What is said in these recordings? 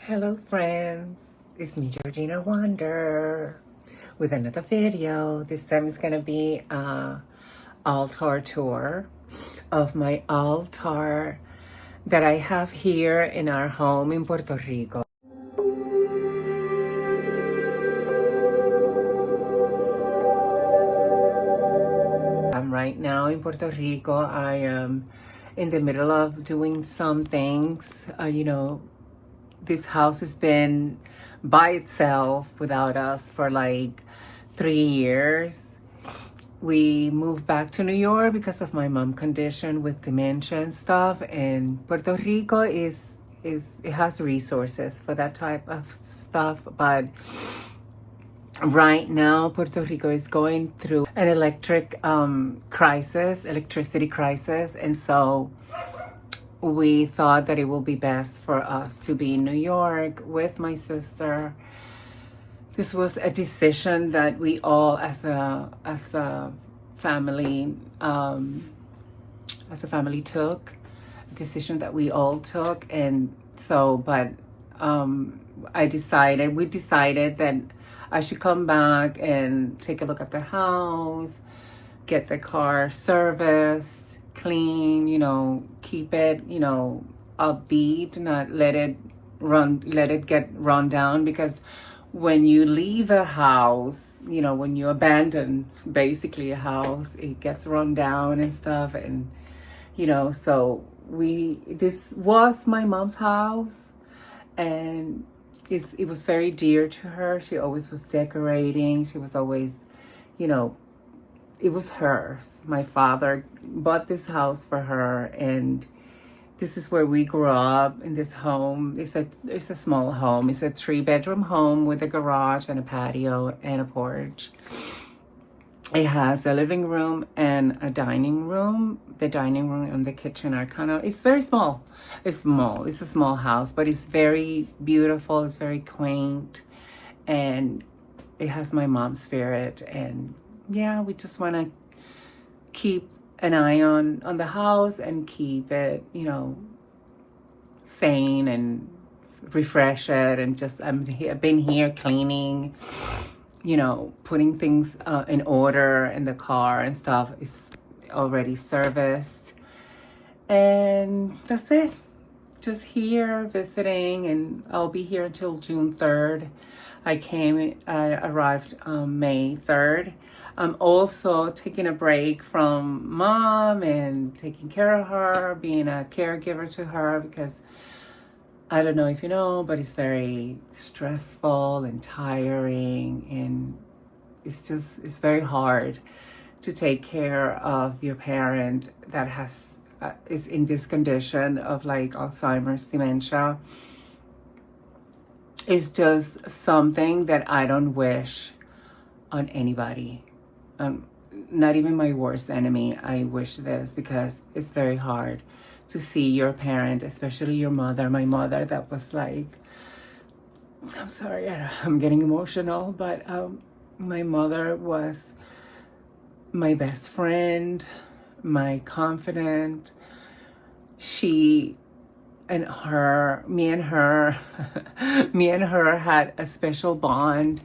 Hello friends, it's me Georgina Wonder with another video. This time it's gonna be a altar tour of my altar that I have here in our home in Puerto Rico. I'm right now in Puerto Rico. I am in the middle of doing some things. This house has been by itself without us for like 3 years. We moved back to New York because of my mom condition with dementia and stuff, and Puerto Rico it has resources for that type of stuff, but right now Puerto Rico is going through an electricity crisis, and so we thought that it would be best for us to be in New York with my sister. This was a decision that we all, as a family, took. A decision that we all took, and so, but we decided that I should come back and take a look at the house, get the car serviced, clean, keep it, upbeat, not let it get run down, because when you leave a house, when you abandon basically a house, it gets run down and stuff. And so this was my mom's house, and it was very dear to her. She always was decorating. She was always, it was hers. My father bought this house for her, and this is where we grew up, in this home. It's a small home. It's a 3-bedroom home with a garage and a patio and a porch. It has a living room and a dining room. The dining room and the kitchen are it's very small. It's small. It's a small house, but it's very beautiful. It's very quaint, and it has my mom's spirit. And yeah, we just want to keep an eye on the house and keep it, sane, and refresh it. And just I've been here cleaning, putting things in order, and the car and stuff is already serviced. And that's it. Just here visiting, and I'll be here until June 3rd. I arrived May 3rd. I'm also taking a break from mom and taking care of her, being a caregiver to her, because I don't know if you know, but it's very stressful and tiring, and it's very hard to take care of your parent that is in this condition of like Alzheimer's, dementia. It's just something that I don't wish on anybody. Not even my worst enemy. I wish this, because it's very hard to see your parent, especially your mother. My mother, that was like, I'm sorry, I'm getting emotional, but my mother was my best friend, my confidant. Me and her had a special bond.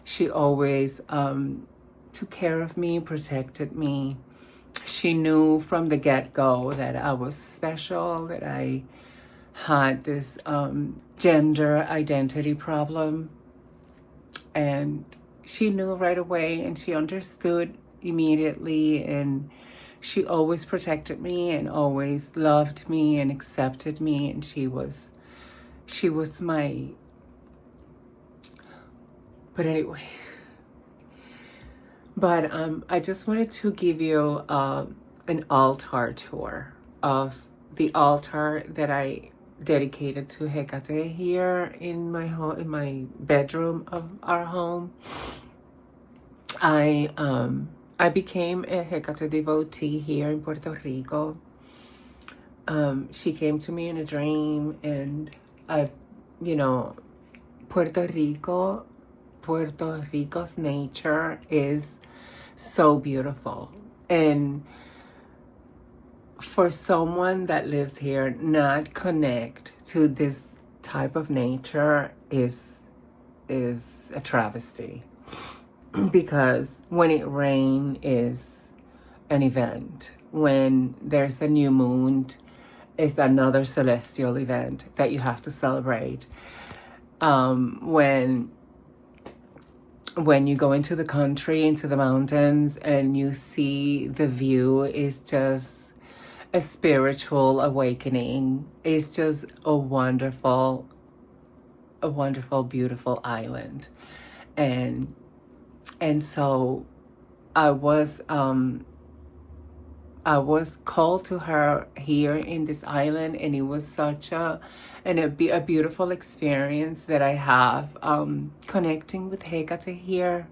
She always took care of me, protected me. She knew from the get-go that I was special, that I had this gender identity problem. And she knew right away, and she understood immediately, and she always protected me and always loved me and accepted me. And she was my, but anyway. But I just wanted to give you an altar tour of the altar that I dedicated to Hekate here in my home, in my bedroom of our home. I became a Hekate devotee here in Puerto Rico. She came to me in a dream, and Puerto Rico's nature is so beautiful. And for someone that lives here not connect to this type of nature is a travesty because when it rains is an event. When there's a new moon, it's another celestial event that you have to celebrate. When you go into the country, into the mountains, and you see the view, is just a spiritual awakening. It's just a wonderful, beautiful island. And so I was called to her here in this island, and it was such a beautiful experience that I have connecting with Hekate here.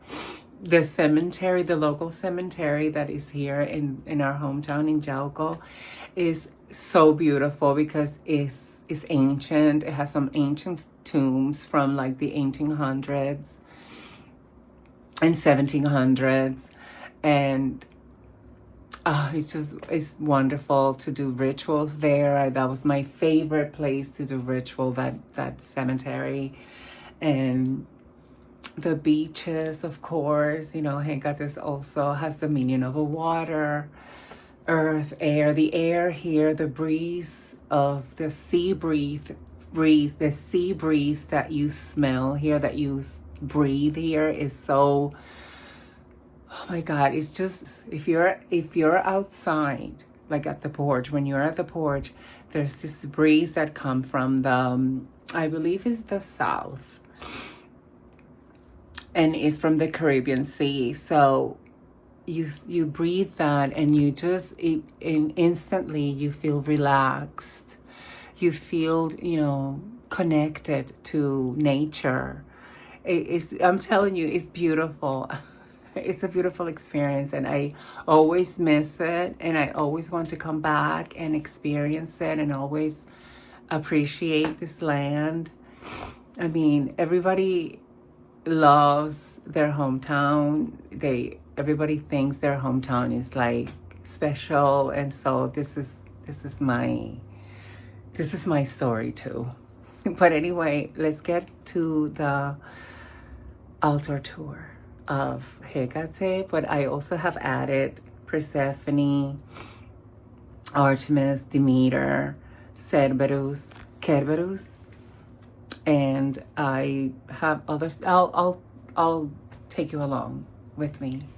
The cemetery, the local cemetery that is here in our hometown in Jauco, is so beautiful because it's ancient. It has some ancient tombs from like the 1800s and 1700s, and it's wonderful to do rituals there. That was my favorite place to do ritual, that cemetery. And the beaches, of course, Hekate also has the meaning of a water, earth, air. The air here, the breeze of the sea the sea breeze that you smell here, that you breathe here, is so, oh my God, it's just, if you're outside, like at the porch, when you're at the porch, there's this breeze that comes from the, I believe it's the south, and it's from the Caribbean Sea. So you breathe that, and you just, instantly you feel relaxed. You feel, connected to nature. I'm telling you, it's beautiful. It's a beautiful experience, and I always miss it, and I always want to come back and experience it, and always appreciate this land. I mean, everybody loves their hometown. Everybody thinks their hometown is like special, and so this is my story too. But anyway, let's get to the altar tour of Hekate. But I also have added Persephone, Artemis, Demeter, Cerberus, Kerberus, and I have others. I'll take you along with me.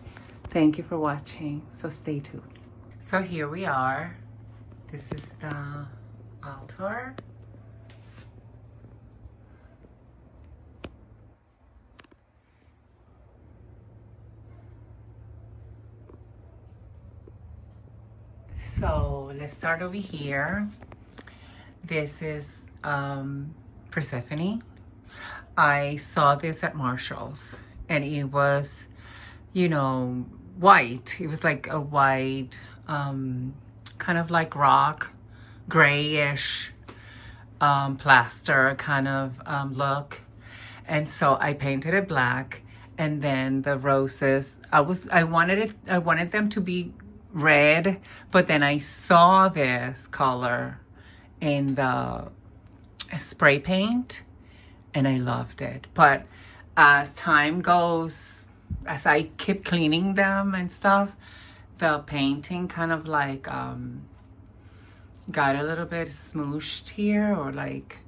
Thank you for watching. So stay tuned. So here we are. This is the altar. So let's start over here. This is Persephone. I saw this at Marshall's, and it was, white. It was like a white, kind of like rock, grayish, plaster kind of look. And so I painted it black, and then the roses, I wanted them to be red, but then I saw this color in the spray paint, and I loved it. But as time goes, as I keep cleaning them and stuff, the painting kind of like got a little bit smooshed here, or like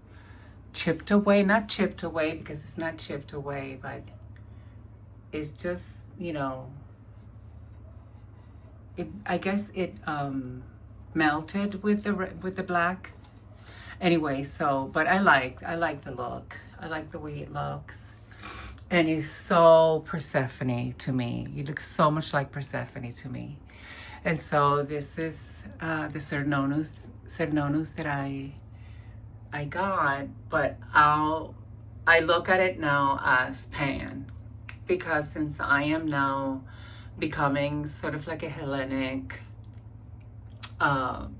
chipped away. Not chipped away, because it's not chipped away, but it's just, I guess it melted with the black. Anyway, so, but I like the look. I like the way it looks. And it's so Persephone to me. You look so much like Persephone to me. And so this is the Cernonus that I got, but I look at it now as Pan, because since I am now becoming sort of like a Hellenic, I'm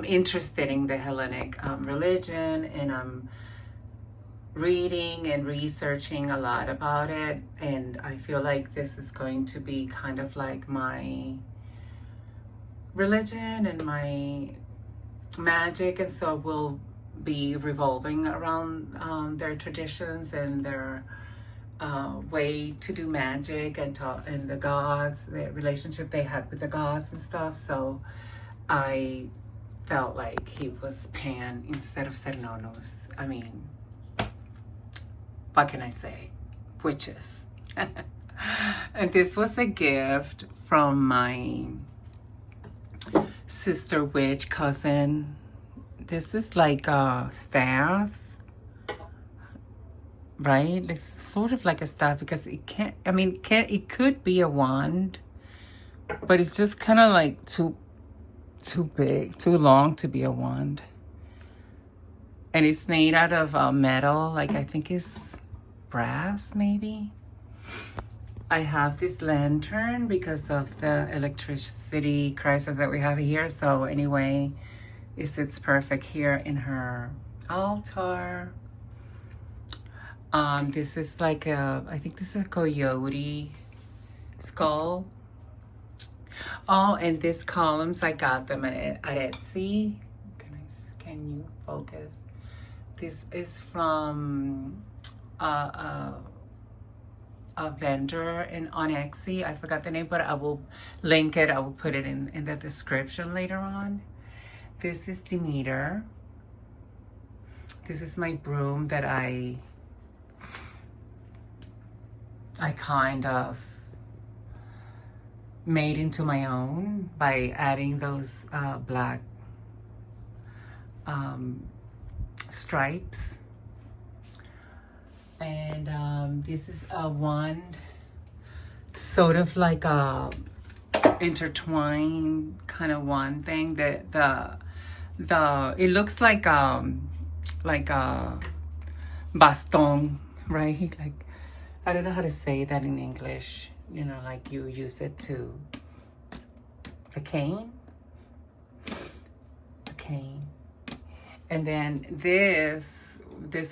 interested in the Hellenic religion, and I'm reading and researching a lot about it, and I feel like this is going to be kind of like my religion and my magic, and so we'll be revolving around their traditions and their way to do magic and the gods, the relationship they had with the gods and stuff. So I felt like he was Pan instead of Cernunnos. I mean, what can I say? Witches. And this was a gift from my sister witch cousin. This is like a staff, right? It's sort of like a staff because it can't, I mean, it could be a wand, but it's just kind of like too big, too long to be a wand. And it's made out of metal, like I think it's brass maybe. I have this lantern because of the electricity crisis that we have here. So anyway, it sits perfect here in her altar. This is like I think this is a coyote skull. Oh, and these columns, I got them at Etsy. Can you focus? This is from a vendor on Etsy. I forgot the name, but I will link it. I will put it in the description later on. This is Demeter. This is my broom that I kind of made into my own by adding those black stripes. And this is a wand, sort of like a intertwined kind of wand thing. The it looks like a baston, right? Like, I don't know how to say that in English. You know, like you use it to the cane. The cane. And then this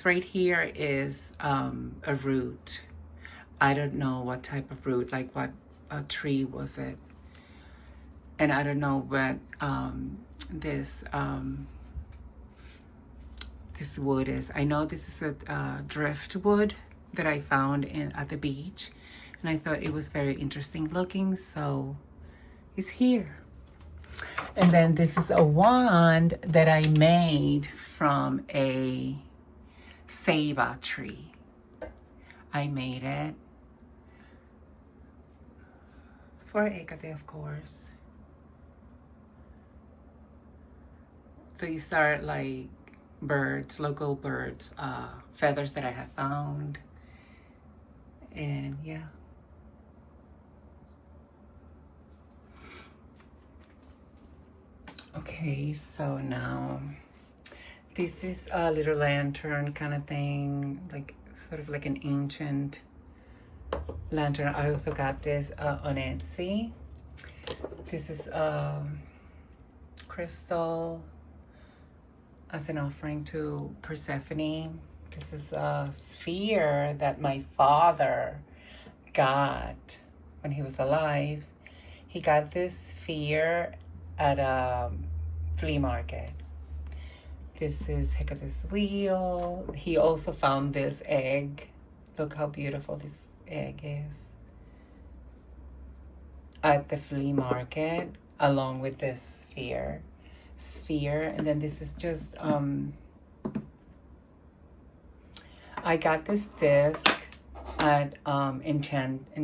right here is a root. I don't know what type of root, like what tree was it. And I don't know what this wood is. I know this is a driftwood that I found at the beach. And I thought it was very interesting looking, so it's here. And then this is a wand that I made from a ceiba tree. I made it for Hekate, of course. These are like birds, local birds, feathers that I have found. And yeah. Okay, so now this is a little lantern kind of thing, like sort of like an ancient lantern. I also got this on Etsy. This is crystal as an offering to Persephone. This is a sphere that my father got when he was alive. He got this sphere at a flea market. This is Hekate's wheel. He also found this egg. Look how beautiful this egg is. At the flea market, along with this sphere. And then this is just I got this disc at Enchanted.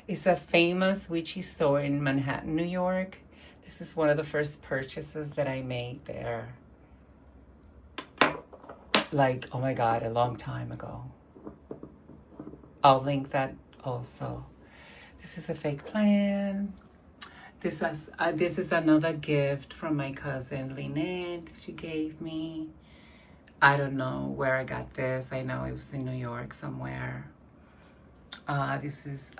It's a famous witchy store in Manhattan, New York. This is one of the first purchases that I made there. Like, oh my God, a long time ago. I'll link that also. This is a fake plant. This is another gift from my cousin Lynette. She gave me. I don't know where I got this. I know it was in New York somewhere. This is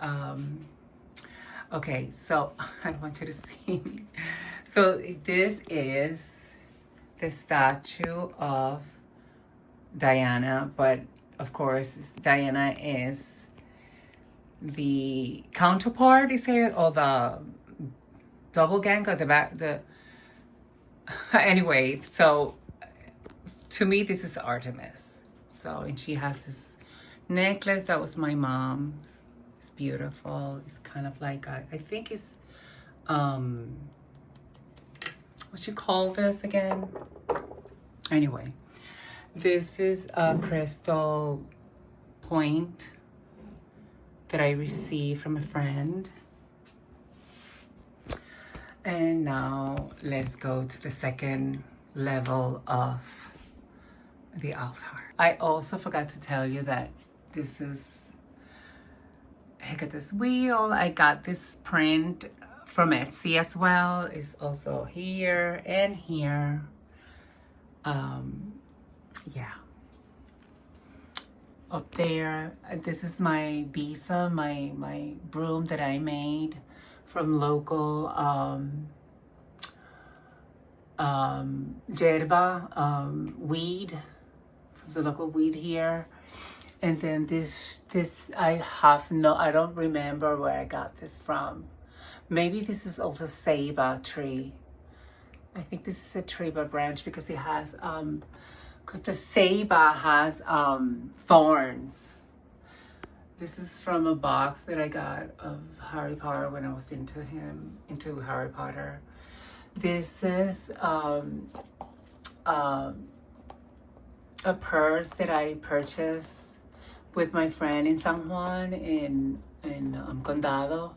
okay, so I don't want you to see me. So this is the statue of Diana, but of course Diana is the counterpart, you say, or the double gang, or the back, Anyway, so to me, this is Artemis. So, and she has this necklace that was my mom's. It's beautiful. It's kind of like, I think it's, what you call this again? Anyway, this is a crystal point that I received from a friend. And now let's go to the second level of the altar. I also forgot to tell you that this is Hekate's wheel. I got this print from Etsy as well. It's also here and here. Yeah. Up there, this is my bisa, my broom that I made from local yerba, weed, from the local weed here. And then this I don't remember where I got this from. Maybe this is also ceiba tree. I think this is a ceiba branch because it has because the ceiba has thorns. This is from a box that I got of Harry Potter when I was into Harry Potter. This is a purse that I purchased with my friend in San Juan in Condado,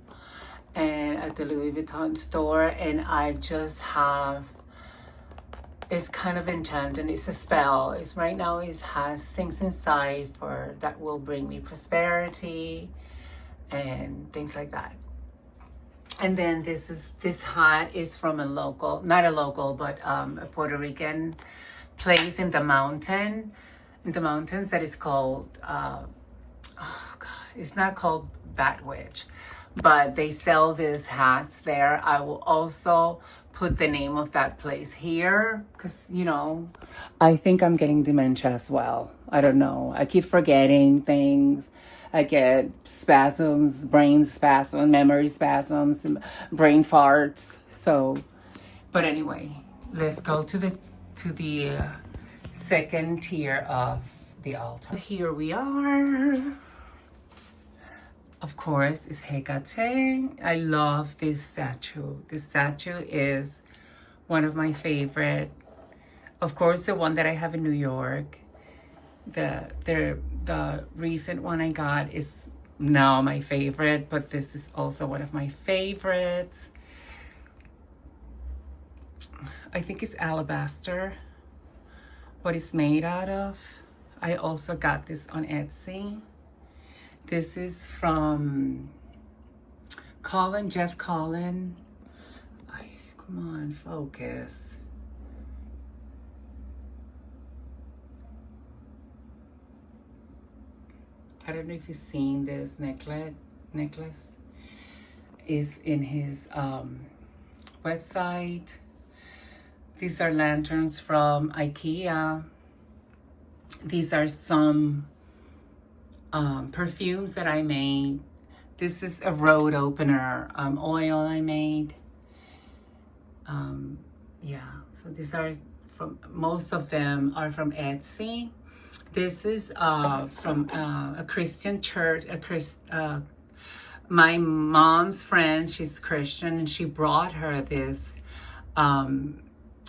and at the Louis Vuitton store, and I just have, it's kind of enchanted. It's a spell. It's right now, it has things inside for that will bring me prosperity and things like that. And then this hat is from a local, not a local, but a Puerto Rican place in the mountains that is called oh God, it's not called Batwitch, but they sell these hats there. I will also put the name of that place here because, you know, I think I'm getting dementia as well. I don't know. I keep forgetting things. I get spasms, brain spasms, memory spasms, brain farts. So, but anyway, let's go to the second tier of the altar. Here we are. Of course, it's Hekate. I love this statue. This statue is one of my favorite. Of course, the one that I have in New York. The recent one I got is now my favorite, but this is also one of my favorites. I think it's alabaster, what it's made out of. I also got this on Etsy. This is from Jeff Collin. Come on, focus. I don't know if you've seen this necklace. Is in his website. These are lanterns from IKEA. These are some perfumes that I made. This is a road opener oil I made. Yeah, so these are from, most of them are from Etsy. This is from a Christian church, my mom's friend, she's Christian, and she brought her this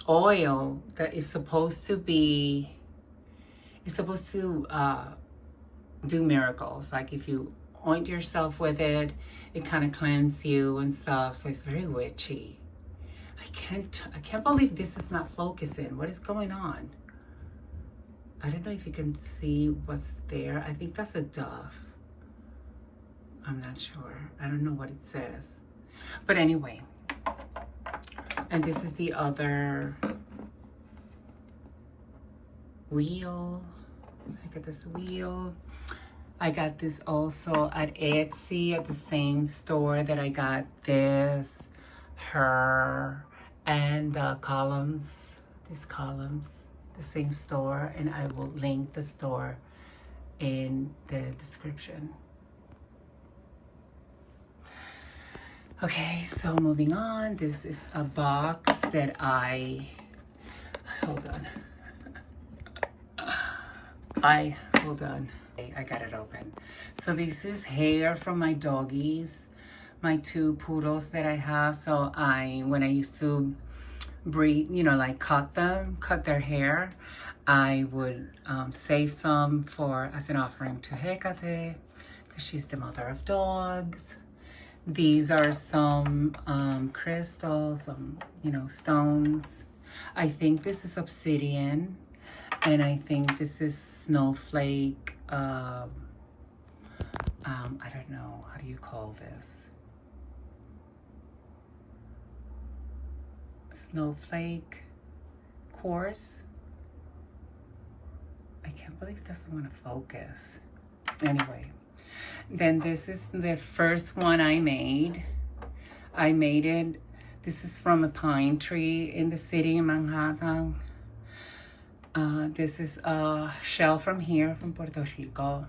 oil that is supposed to do miracles. Like if you oint yourself with it, it kind of cleanses you and stuff. So it's very witchy. I can't believe this is not focusing. What is going on? I don't know if you can see what's there. I think that's a dove. I'm not sure. I don't know what it says. But anyway. And this is the other wheel. I got this wheel. I got this also at Etsy, at the same store that I got this, her, and the columns. These columns, the same store, and I will link the store in the description. Okay, so moving on. This is a box that I Hold on. Hold on. I got it open. So this is hair from my doggies, my 2 poodles that I have. So when I used to breed, like cut their hair, I would save some as an offering to Hekate, because she's the mother of dogs. These are some crystals, some, stones. I think this is obsidian, and I think this is snowflake. I don't know, how do you call this? Snowflake quartz. I can't believe it doesn't want to focus. Anyway, then this is the first one I made. This is from a pine tree in the city in Manhattan. This is a shell from here, from Puerto Rico.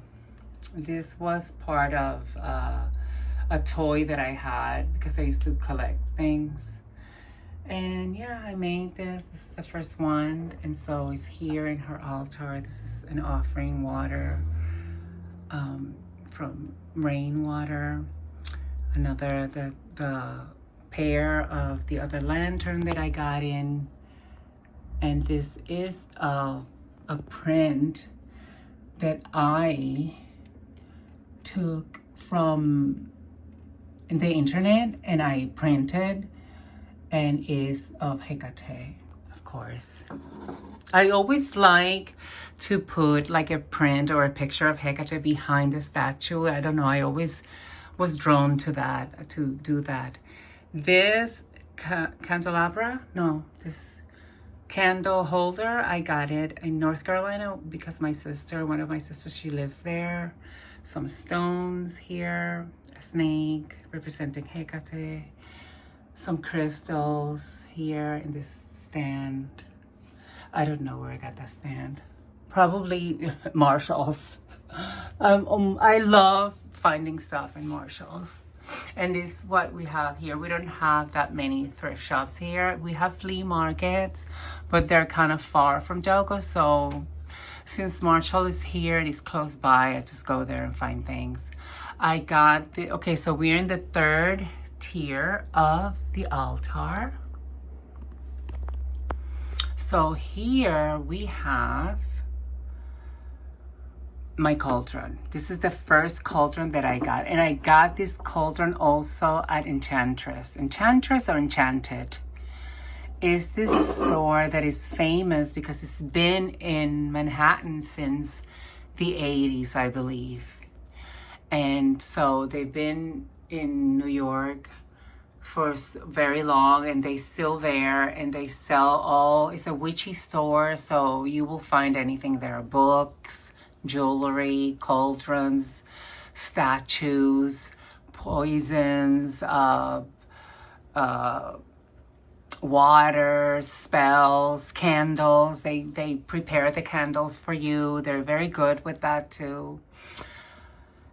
This was part of a toy that I had because I used to collect things. And yeah, I made this. This is the first one. And so it's here in her altar. This is an offering water from rainwater. Another, the pair of the other lantern that I got in. And this is a print that I took from the internet and I printed, and is of Hekate, of course. I always like to put like a print or a picture of Hekate behind the statue. I don't know, I always was drawn to that, to do that. This this candle holder, I got it in North Carolina because one of my sisters, she lives there. Some stones here, a snake representing Hekate, some crystals here in this stand. I don't know where I got that stand. Probably Marshall's. I love finding stuff in Marshall's. And this is what we have here. We don't have that many thrift shops here. We have flea markets, but they're kind of far from Jogo. So since Marshall is here and it's close by, I just go there and find things. I got okay, so we're in the 3rd tier of the altar. So here we have my cauldron. This is the first cauldron that I got, and I got this cauldron also at Enchantress. Enchantress or Enchanted is this store that is famous because it's been in Manhattan since the 80s, I believe. And so they've been in New York for very long, and they still there, and they sell it's a witchy store, so you will find anything there. Books, jewelry, cauldrons, statues, poisons, water, spells, candles. They prepare the candles for you. They're very good with that too.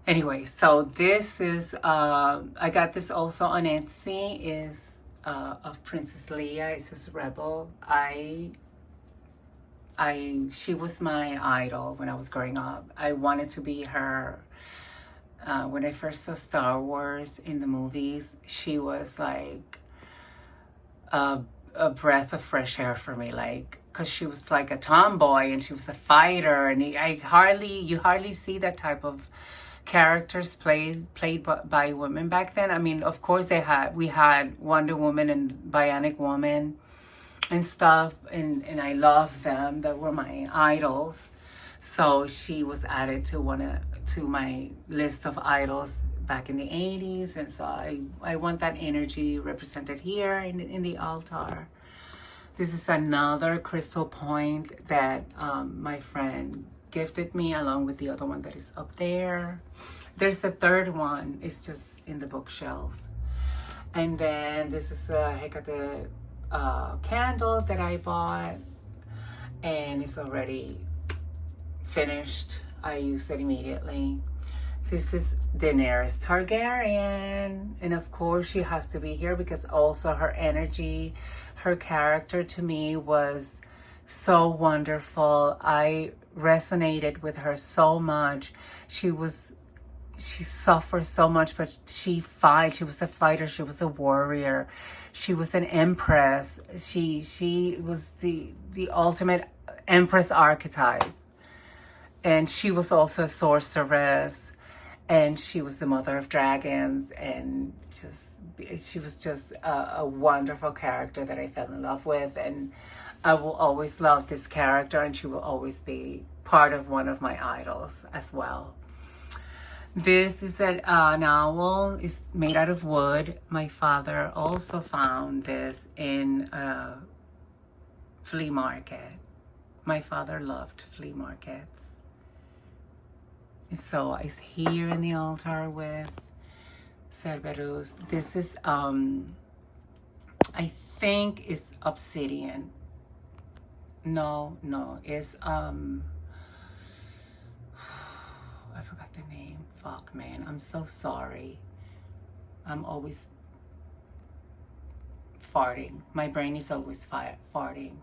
Anyway, so this is, I got this also on Etsy, is of Princess Leia. It says Rebel. She was my idol when I was growing up. I wanted to be her. When I first saw Star Wars in the movies, she was like a breath of fresh air for me, like, because she was like a tomboy and she was a fighter, and you hardly see that type of characters played by women back then. I mean, of course we had Wonder Woman and Bionic Woman and stuff, and I love them. That were my idols. So she was added to my list of idols back in the 80s, and so I want that energy represented here in the altar. This is another crystal point that my friend gifted me, along with the other one that is up there. There's a third one, it's just in the bookshelf. And then this is a Hekate candle that I bought, and it's already finished. I used it immediately. This is Daenerys Targaryen, and of course she has to be here because also her energy, her character to me was so wonderful. I resonated with her so much. She suffered so much, but she was a fighter. She was a warrior. She was an empress. She was the ultimate empress archetype. And she was also a sorceress, and she was the mother of dragons, and she was just a wonderful character that I fell in love with. And I will always love this character, and she will always be part of one of my idols as well. This is an owl. It's made out of wood. My father also found this in a flea market. My father loved flea markets. So it's here in the altar with Cerberus. This is, I think it's obsidian. No, it's, I forgot the name. Fuck, man. I'm so sorry. I'm always farting. My brain is always farting.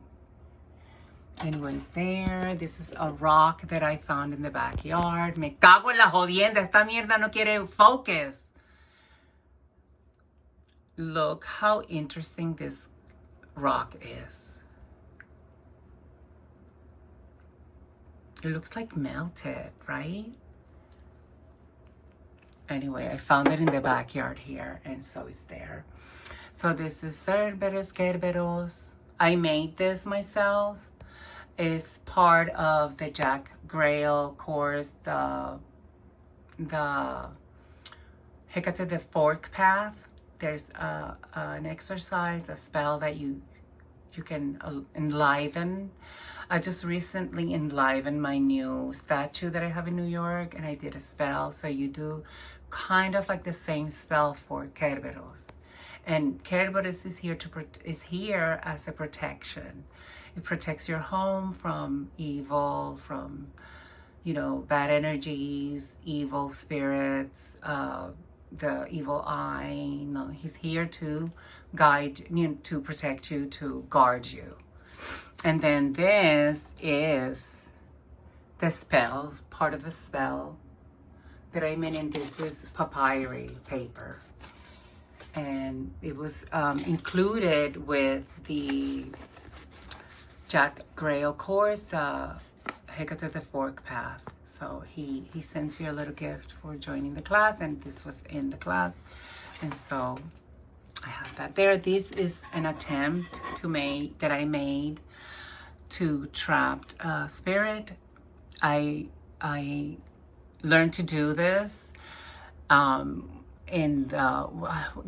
Anyways, there. This is a rock that I found in the backyard. Me cago en la jodienda. Esta mierda no quiere focus. Look how interesting this rock is. It looks like melted, right? Anyway, I found it in the backyard here, and so it's there. So this is Cerberus. I made this myself. Is part of the Jack Grail course, the Hekate, the fork path. There's an exercise, a spell that you can enliven. I just recently enlivened my new statue that I have in New York, and I did a spell. So you do kind of like the same spell for Kerberos. And Kerberos is here as a protection. It protects your home from evil, from, bad energies, evil spirits, the evil eye. He's here to guide you, to protect you, to guard you. And then this is the spell, part of the spell that I made, and this is papyri paper. And it was included with the Jack Grail course, Hekate the Fork Path. So he sent you a little gift for joining the class, and this was in the class. And so I have that there. This is an attempt that I made to trapped spirit. I learned to do this in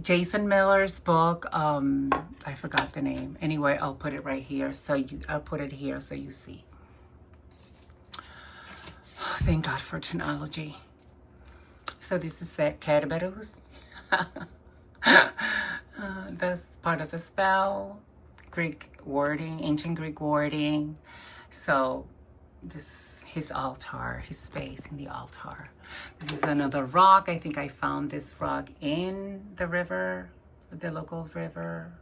Jason Miller's book. I forgot the name. Anyway, I'll put it right here. I'll put it here so you see. Oh, thank God for technology. So this is Kerberos. That's part of the spell. Greek wording, ancient Greek wording. So this is his altar, his space in the altar. This is another rock. I think I found this rock in the river, the local river.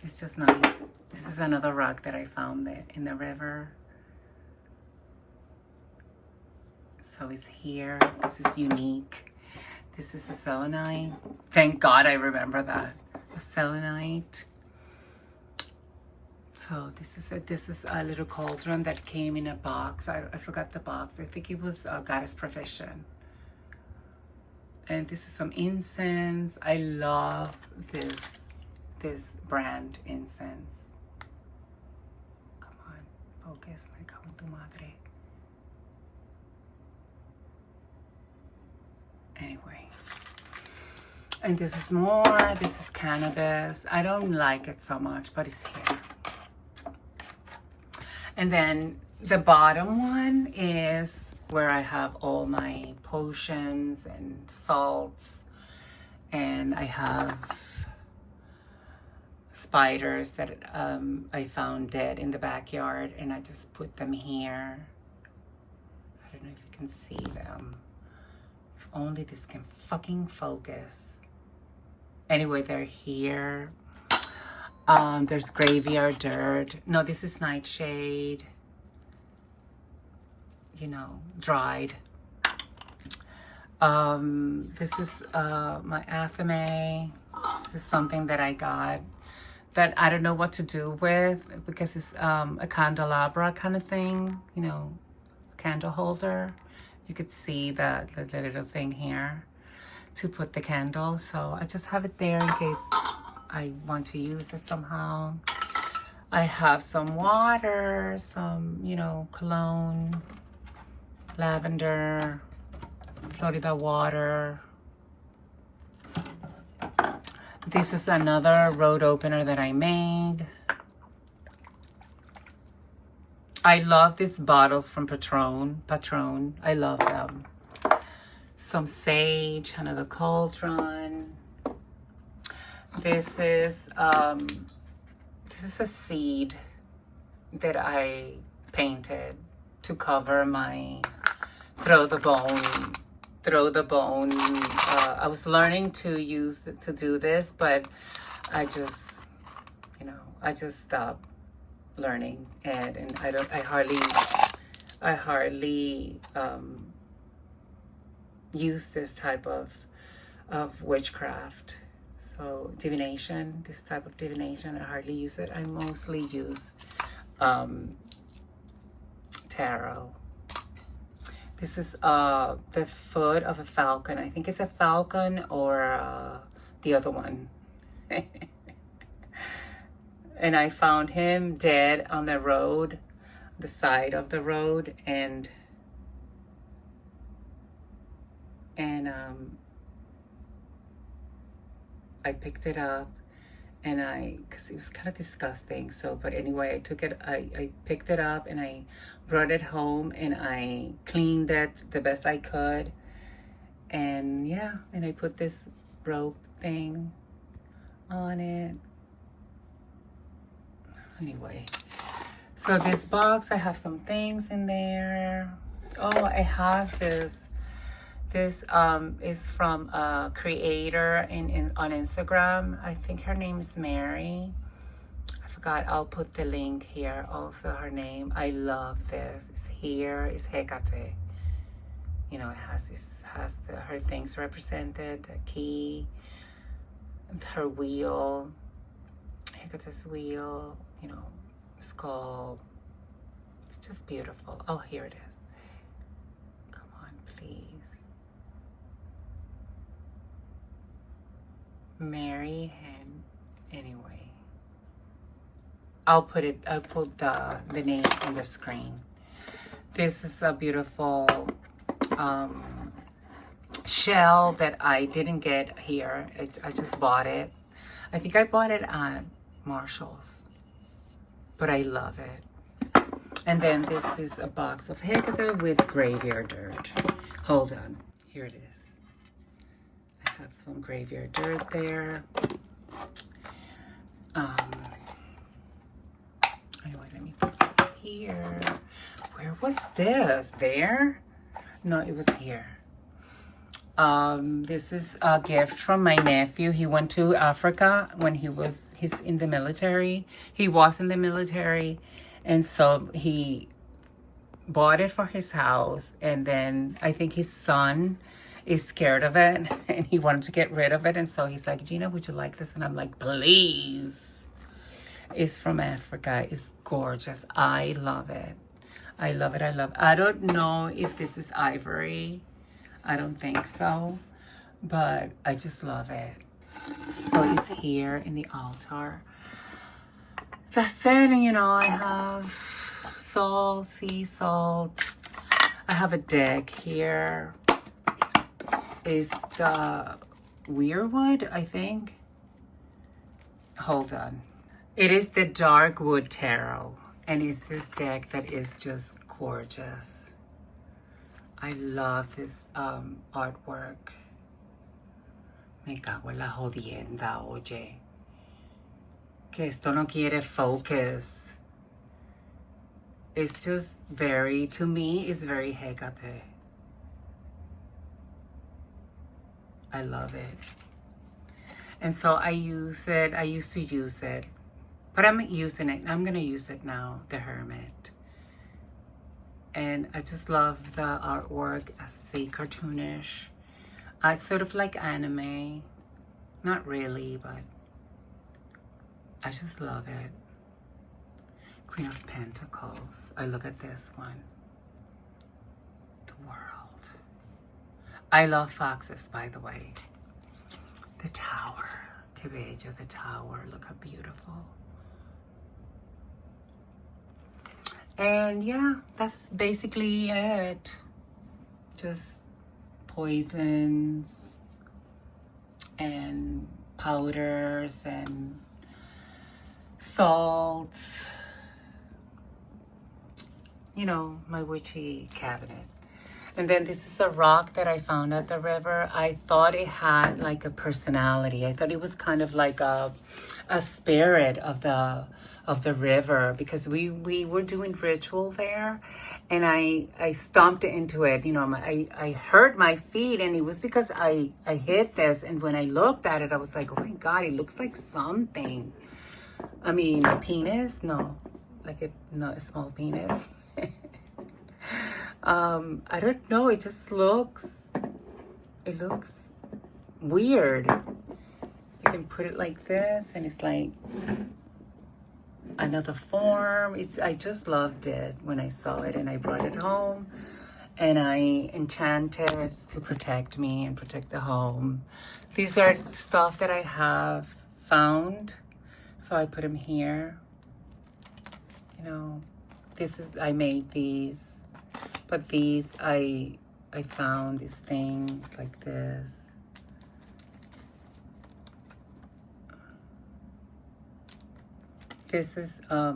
It's just nice. This is another rock that I found in the river. So it's here. This is unique. This is a selenite. Thank God I remember that. A selenite. So this is a little cauldron that came in a box. I forgot the box. I think it was Goddess Provision. And this is some incense. I love this brand incense. Come on, focus. Me cago en tu madre. Anyway. And this is more. This is cannabis. I don't like it so much, but it's here. And then the bottom one is where I have all my potions and salts. And I have spiders that I found dead in the backyard. And I just put them here. I don't know if you can see them. If only this can fucking focus. Anyway, they're here. There's graveyard dirt. No, this is nightshade. You know, dried. This is my athame. This is something that I got that I don't know what to do with because it's a candelabra kind of thing, you know, candle holder. You could see the little thing here to put the candle. So I just have it there in case I want to use it somehow. I have some water, some, you know, cologne, lavender, Florida water. This is another road opener that I made. I love these bottles from Patron. I love them. Some sage, another cauldron. This is a seed that I painted to cover my throw the bone. I was learning to do this, but I just, you know, I just stopped learning it, and I hardly use this type of witchcraft. So divination, this type of divination, I hardly use it. I mostly use tarot. This is the foot of a falcon. I think it's a falcon or the other one. And I found him dead on the road, the side of the road, and I picked it up, and because it was kind of disgusting. So, but anyway, I picked it up and I brought it home and I cleaned it the best I could. And yeah, and I put this rope thing on it. Anyway, so this box, I have some things in there. Oh, I have this. This is from a creator on Instagram. I think her name is Mary. I forgot. I'll put the link here. Also, her name. I love this. It's here. It's Hekate. You know, it has her things represented. The key, her wheel, Hekate's wheel. You know, skull. It's just beautiful. Oh, here it is. Come on, please. Mary and anyway, I'll put the name on the screen. This is a beautiful shell that I didn't get here. I just bought it. I think I bought it at Marshall's, but I love it. And then this is a box of Hekate with graveyard dirt. Hold on, here it is. Have some graveyard dirt there. Anyway, let me put this here. Where was this? There? No, it was here. This is a gift from my nephew. He went to Africa when he's in the military. He was in the military, and so he bought it for his house, and then I think his son is scared of it and he wanted to get rid of it, and so he's like, Gina, would you like this? And I'm like, please. It's from Africa. It's gorgeous. I love it. I love it. I don't know if this is ivory. I don't think so, but I just love it. So it's here in the altar. That's it. And you know, I have salt, sea salt. I have a deck here. Is the weirwood, I think. Hold on. It is the dark wood tarot, and it's this deck that is just gorgeous. I love this artwork. Me cago en la jodienda, oye. Que esto no quiere focus. It's just very, to me, it's very Hekate. I love it. And so I used to use it But I'm using it. I'm going to use it now, the Hermit. And I just love the artwork. I see cartoonish. Sort of like anime. Not really, but I just love it. Queen of Pentacles. I look at this one. The World. I love foxes, by the way. The Tower. Que bello, the Tower. Look how beautiful. And yeah, that's basically it. Just poisons and powders and salts. You know, my witchy cabinet. And then this is a rock that I found at the river. I thought it had like a personality. I thought it was kind of like a spirit of the river, because we were doing ritual there, and I stomped into it. You know, I hurt my feet, and it was because I hit this. And when I looked at it, I was like, oh my God, it looks like something. I mean, a penis? No, like a small penis. I don't know. It just looks weird. You can put it like this, and it's like another form. I just loved it when I saw it, and I brought it home, and I enchanted it to protect me and protect the home. These are stuff that I have found, so I put them here. You know, I made these. But these, I found these things like this. This is a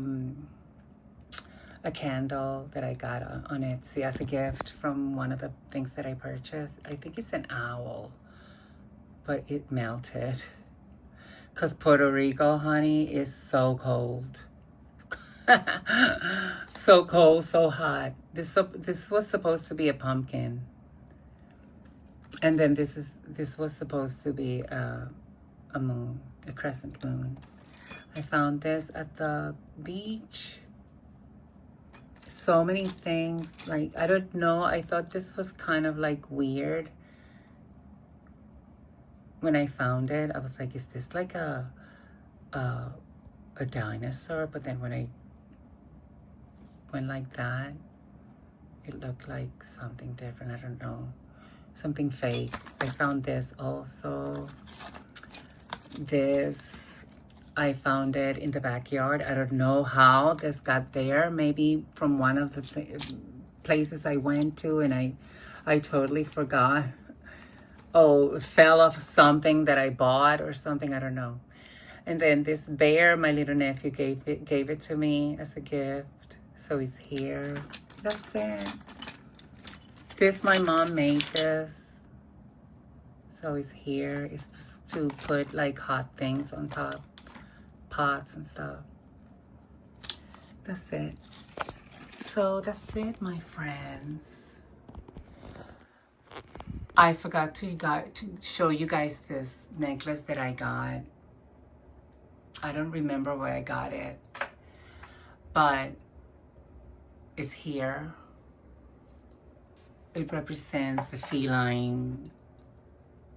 candle that I got on Etsy as a gift from one of the things that I purchased. I think it's an owl, but it melted. Because Puerto Rico, honey, is so cold. So cold, so hot. This was supposed to be a pumpkin, and then this was supposed to be a moon, a crescent moon. I found this at the beach. So many things, like, I don't know. I thought this was kind of like weird when I found it. I was like, is this like a dinosaur? But then when I went like that, it looked like something different. I don't know. Something fake. I found this also. This, I found it in the backyard. I don't know how this got there. Maybe from one of the places I went to, and I totally forgot. Oh, it fell off something that I bought or something. I don't know. And then this bear, my little nephew gave it to me as a gift. So it's here. That's it. This, my mom made this. So it's here. It's to put like hot things on top. Pots and stuff. That's it. So that's it, my friends. I forgot to show you guys this necklace that I got. I don't remember where I got it, but it's here. It represents the feline,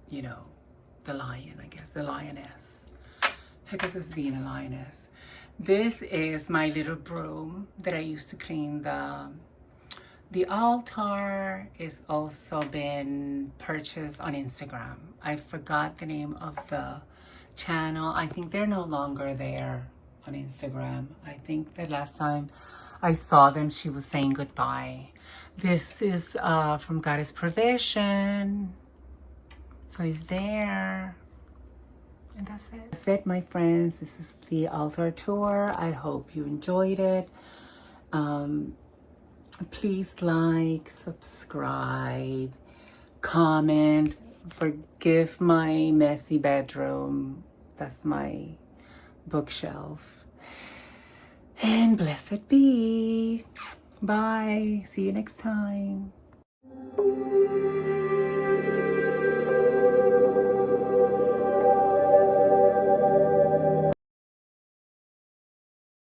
you know, the lion, I guess, the lioness. Hekate is being a lioness. This is my little broom that I used to clean the altar. Is also been purchased on Instagram. I forgot the name of the channel. I think they're no longer there on Instagram. I think the last time I saw them, she was saying goodbye. This is from Goddess Provision. So it's there. And that's it. That's it, my friends. This is the altar tour. I hope you enjoyed it. Please like, subscribe, comment. Forgive my messy bedroom. That's my bookshelf. And blessed be. Bye. See you next time.